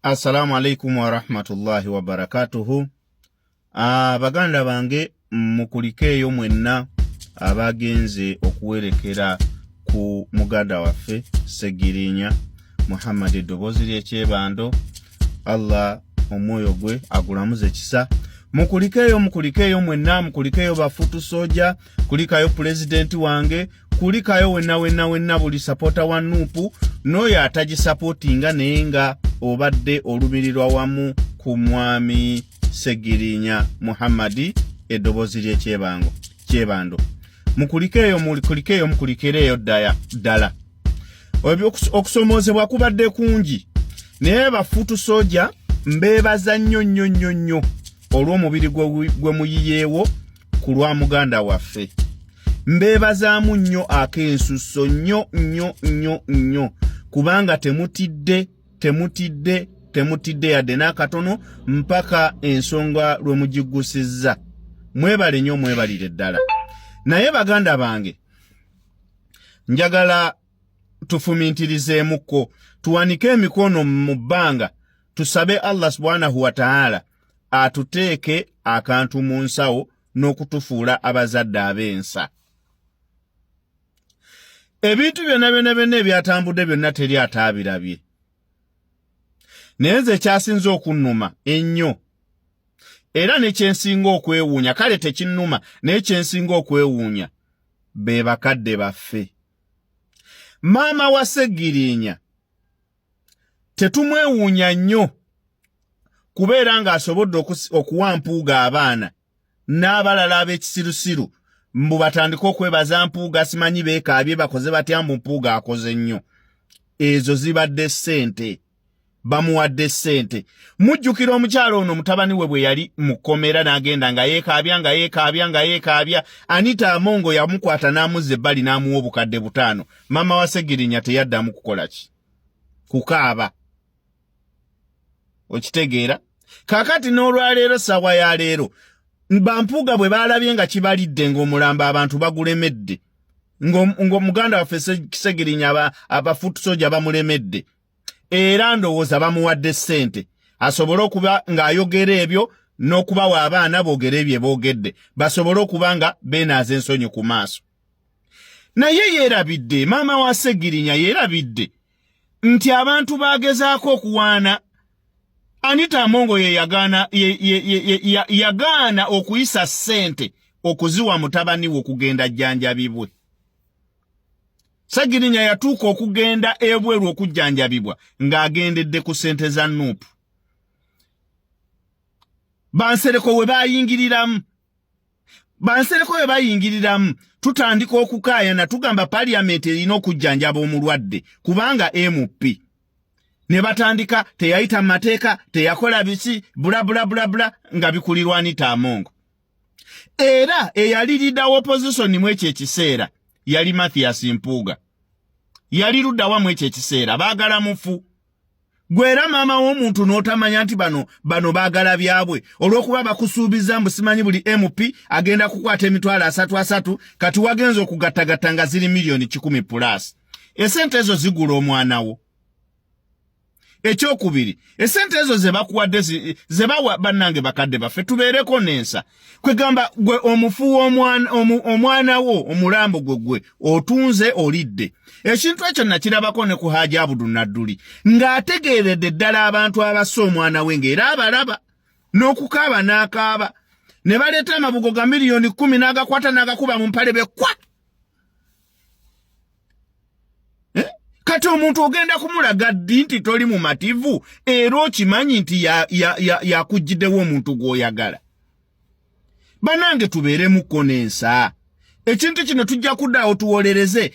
Assalamu alaikum wa rahmatullahi wa barakatuhu. Baganda bange mukulikeyo mwenna abagenze okuwerekera ku muganda waffe Segirinya Muhammad Eddoboozi ly'ekyebando. Allah omwoyo gwe agulamuze kisa. Mukulikeyo mwenna, mukulikeyo bafutu soja, kulikayo president wange, kulikayo wenna buli supporter wa Nuupu, noyo atagisupportinga naye nga obadde olumirirwa wamu ku mwami Segirinya Muhammad Eddoboozi ly'ekyebando. Mukulikeyo ddala. Okusomoozebwa kubadde kungi, naye bafutu soja mbeebaza nnyo olw'omubiri gwe muyiyeewo ku lwa muganda waffe. Mbeebazaamu nnyo ak'ensusso nnyo kubanga temutidde yadde n'akatono mpaka ensonga lwe mugigusizza. Mwebale nnyo, mwebalire ddala. Naye baganda bange, njagala tufumintirizeemukko, tuwanike emikono mu bbanga, tusabe Allah subhanahu wa ta'ala atuteeke akantu mu nsawo n'okutufuula abazadde ab'ensa. Ebintu byonna ebyatambudde byonna teri ataabirabye. Naye nze kyasinze okunnuma ennyo, era ne kyensinga okwewuunya, kale tekinnuma naye kyensinga okwewuunya, be bakadde baffe. Maama wa Segirinya tetumwewuunya nnyo kubeera ng'asobodde okuwa Mpuuga abaana n'abalala ab'ekisirusiru, mbu batandika okwebaza Mpuuga, simanyi beekaabye bakoze batya, mbu Mpuuga akoze nnyo. Ezo zibadde ssente, bamuwadde ssente. Mujjukira omukyalo ono mutabani we bwe yali mu kkomera n'agenda nga yeekaabya, Anita Amongo yamukwata n'amuzza ebbali n'amuwa obukadde 5. Maama wa Segirinya teyaddamu kukola ki? Kukaaba. Okitegeera? Kakati n'olwaleero ssaawa ya leero, Bampuuga bwe baalabye nga kibalidde ng'omulamba abantu bagulemedde, ng'omuganda waffe Segirinya abafutu soja bamulemedde, era ndowooza bamuwadde ssente asobole okuba ng'ayogera ebyo n'okubawa abaana boogere ebyo boogedde, basobole okuba nga beenaaza ensonyi ku maaso. Naye yeerabidde, maama wa Segirinya yeerabidde nti abantu baagezaako okuwaana. Anita Amongo yagaana okuyisa ssente okuziwa mutabani we okugenda jjanjabibwe. Segirinya yatuuka okugenda ebweru okujjanjabibwa ng'agendedde ku ssente za Nuupu. Bansereko we bayingiriramu, tutandika okukaayana tugamba Parliament erina okujjanjaba omulwadde kubanga MP. Ne batandika teyayita mu mateeka, teyakola biki, bula nga bikulirwa Anita Amongo. Era eyaliridda opposition mu ekyo ekiseera yali Mathias Mpuuga. Yali luddawa mu ekyo ekiseera, baagala mufu. Gwera maama w'omuntu n'otamanya nti bano baagala byabwe, olw'okuba bakusuubiza mbu simanyi buli MP agenda kukwata emitwalo 3 kati wagenza okugattagatta nga ziri miliyoni 10+. Esente ezo zigula omwana wo. Ekyokubiri, esente ezo ze bakuwadde ze bawa bannange bakadde baffe tubeereko n'ensa. Kwegamba gwe omufuwa omwana wo omulambo gwe otunze olidde. Ekintu ekyo nakirabako ne ku Haji Abudu Nadduli ng'ategeeredde ddala abantu abassa omwana we ng'era abalaba n'okukaaba n'akaaba, ne baleeta amabugo ga miliyoni 10 n'agakwata n'agakuba mu mpale kwa. Kati omuntu ogenda kumulaga ddi nti toli mumativu era okimanyi nti yakujjiddewo omuntu gw'oyagala. Banange tubeeremukko n'ensa. Ekintu kino tujja kuddaawo tuwolereze.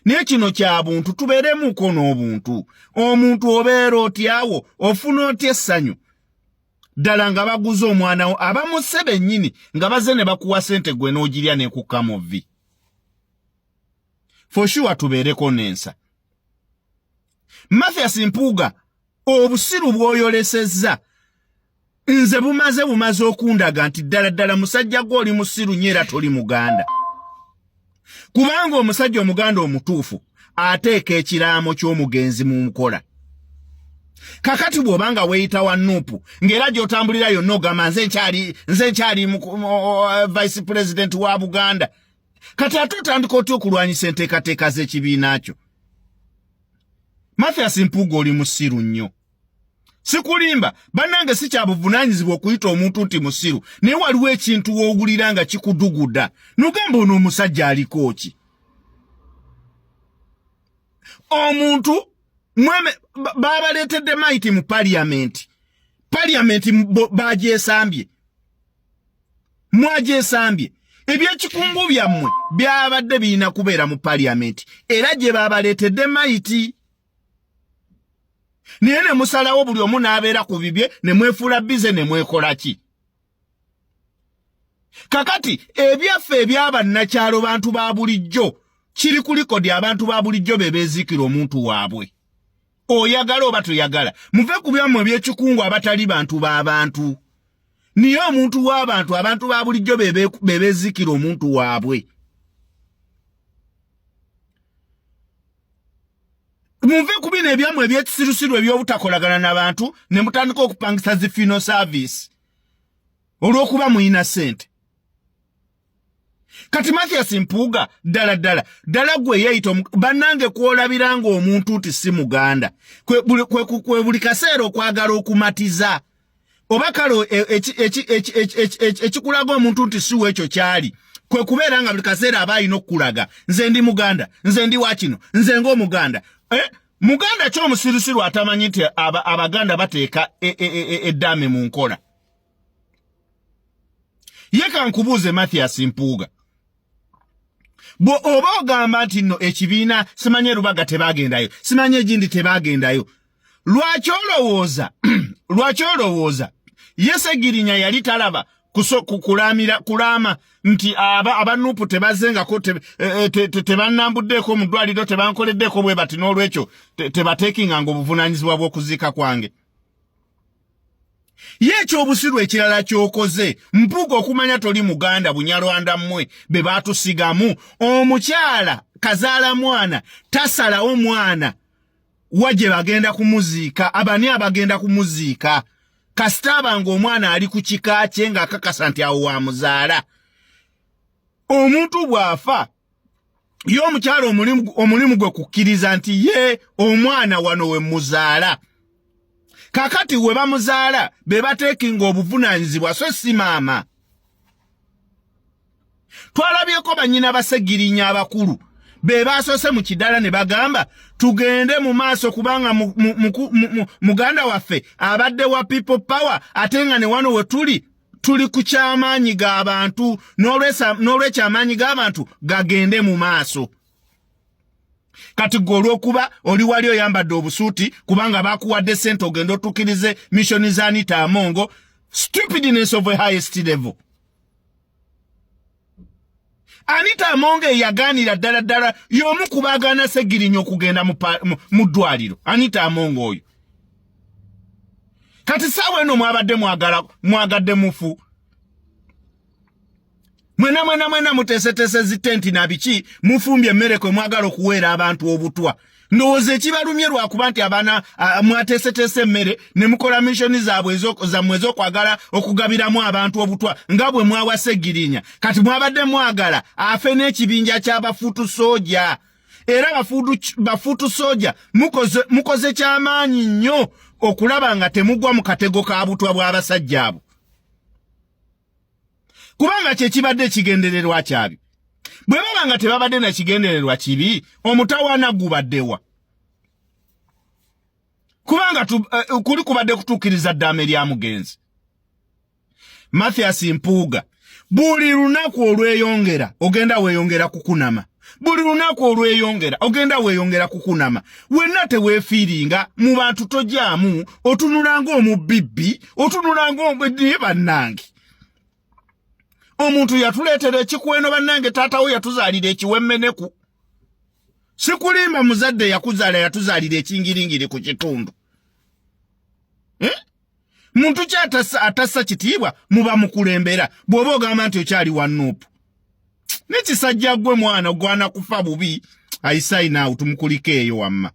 Naye kino kya buntu, tubeeremukko n'obuntu. Omuntu obeera otyawo, ofuna otya essanyu. Ddala nga baguze omwana wo, abamusse bennyini nga baze ne bakuwa ssente gwe n'ogirya n'ekukka mu vvi. For sure tubeereko n'ensa. Mathias Mpuuga, obusiru bw'oyolesezza, nze bumaze okundaga nti ddala musajja gw'oli musiru nnyo era toli Muganda. Kubanga omusajja Omuganda omutuufu ateeka ekiraamo ky'omugenzi mu nkola. kakati bwobanga weyita wa Nuupu ngera gyotambulira yonna ogamba nze nkyali vice president wa Buganda kati ate otandika otya okulwanyisa enteekateeka z'ekibiina kyo. Mathias Mpuuga oli musiru nnyo. Sikulimba bannange si kya buvunaanyizibwa okuyita omuntu nti musiru naye waliwo ekintu w'owulira nga kikuduguda n'ogamba ono omusajja aliko ki. Omuntu babaleetedde maiti mu parliament bagyesambye mwagyesambye ebyekikungu byammwe byabadde birina kubeera mu parliament era gye babaleetedde maiti naye ne musalawo buli omu n'abeera ku bibye ne mwefuula bize ne mwekola ki. Kakati ebyaffe ebyabannakyalo bantu ba bulijjo kiri ku likodi abantu ba bulijjo bebeezikira omuntu waabwe. Oyagala oba toyagala muve ku byammwe ebyekikungu abatali bantu b'abantu. Niye omuntu w'abantu abantu ba bulijjo bebeezikira omuntu waabwe. Muve ku bino ebyammwe ebyekisirusiru eby'obutakolagana n'abantu ne mutandika okupangisa zi funeral service olw'okuba muyina ssente. Kati Mathias Mpuuga ddala gwe yeyita bannange kwolabiranga omuntu nti si Muganda kwe buli kaseera okwagala okumatiza oba kalo ekikulaga omuntu nti si w'ekyo kyali kwe kubeera nga buli kaseera aba alina okukulaga nze ndi Muganda nze ndi wakino nze ng'Omuganda. Muganda ky'omusirusiru atamanyi nti Abaganda bateeka eddaame mu nkola. Ye kankubuuze Mathias Mpuuga oba ogamba nti nno ekibiina simanye Lubaga tebagendayo simanye egindi tebagendayo lwaki olowooza ye Ssegirinya yali talaba kulama nti aba Nuupu tebazengako tebannambuddeeko mu ddwaliro tebankoleddeeko bwe bati n'olwekyo tebateekinganga obuvunaanyizibwa bw'okuziika kwange. Ye ekyobusiru ekirala ky'okoze Mpuuga okumanya toli Muganda Bunyarwanda mmwe be baatusigamu omukyala kazaala mwana tasalawo mwana wagye bagenda kumuziika abani abagenda kumuziika kasitaba ng'omwana ali ku kika kye ng'akakasa nti awo wamuzaala. Omuntu bw'afa ye omukyala omulimu gwe kukkiriza nti ye omwana wano we muzaala. Kakati we bamuzaala be bateekinga obuvunaanyizibwa so si maama. Twalabyeko bannyina ba Ssegirinya abakulu be baasose mu kidala ne bagamba tugende mu maaso kubanga muganda waffe abadde wa people power ate nga ne wano we tuli ku kyamaanyi g'abantu n'olw'ekyamaanyi g'abantu gagende mu maaso. Kati gwe olw'okuba oli wali oyambadde obusuuti kubanga bakuwadde ssente ogenda otuukirize missioni za Anita Amongo. Stupidness of a highest level. Anita Amongo yagaanira ddala y'omu ku baagaana Ssegirinya okugenda mu ddwaliro. Anita Amongo oyo kati saawa eno mwagadde mufu mwena muteeseteese zitenti na biki mufumbye emmere kwe mwagala okuweera abantu obutwa. Ndowooza ekibalumye lwakuba nti abaana mwateeseteese emmere ne mukola missioni zammwe ez'okwagala okugabiramu abantu obutwa nga bwe mwawa Ssegirinya. Kati mwabadde mwagala afe n'ekibinja ky'abafuutu sooja. Era bafuutu sooja mukoze kyamaanyi nnyo okulaba nga temugwa mu katego ka butwa bw'abasajja abo. Kubanga kye kibadde ekigendererwa kyabi. Bwe baba nga tebabadde na kigendererwa kibi omutawaana gubaddewa. Kubanga kuli kubadde kutuukiriza ddaame lya mugenzi. Mathias Mpuuga buli lunaku olweyongera ogenda weeyongera kukunama. Buli lunaku olweyongera ogenda weeyongera kukunama. Wenna teweefiiringa mu bantu tojaamu otunulanga omubibbi otunulanga omubbi bannange. Omuntu yatuleetera ekikweno bannange taatawo yatuzaalira ekiwemmeneku. Sikulimba muzadde yatuzaalira ekingiringiri ku kitundu. Muntu kyatassa kitiibwa muba mukulembera bw'oba ogamba nti okyali wa Nuupu. Nekisajja gwe mwana ogwana kufa bubi ayisayi naawe tumukuliko eyo wamma.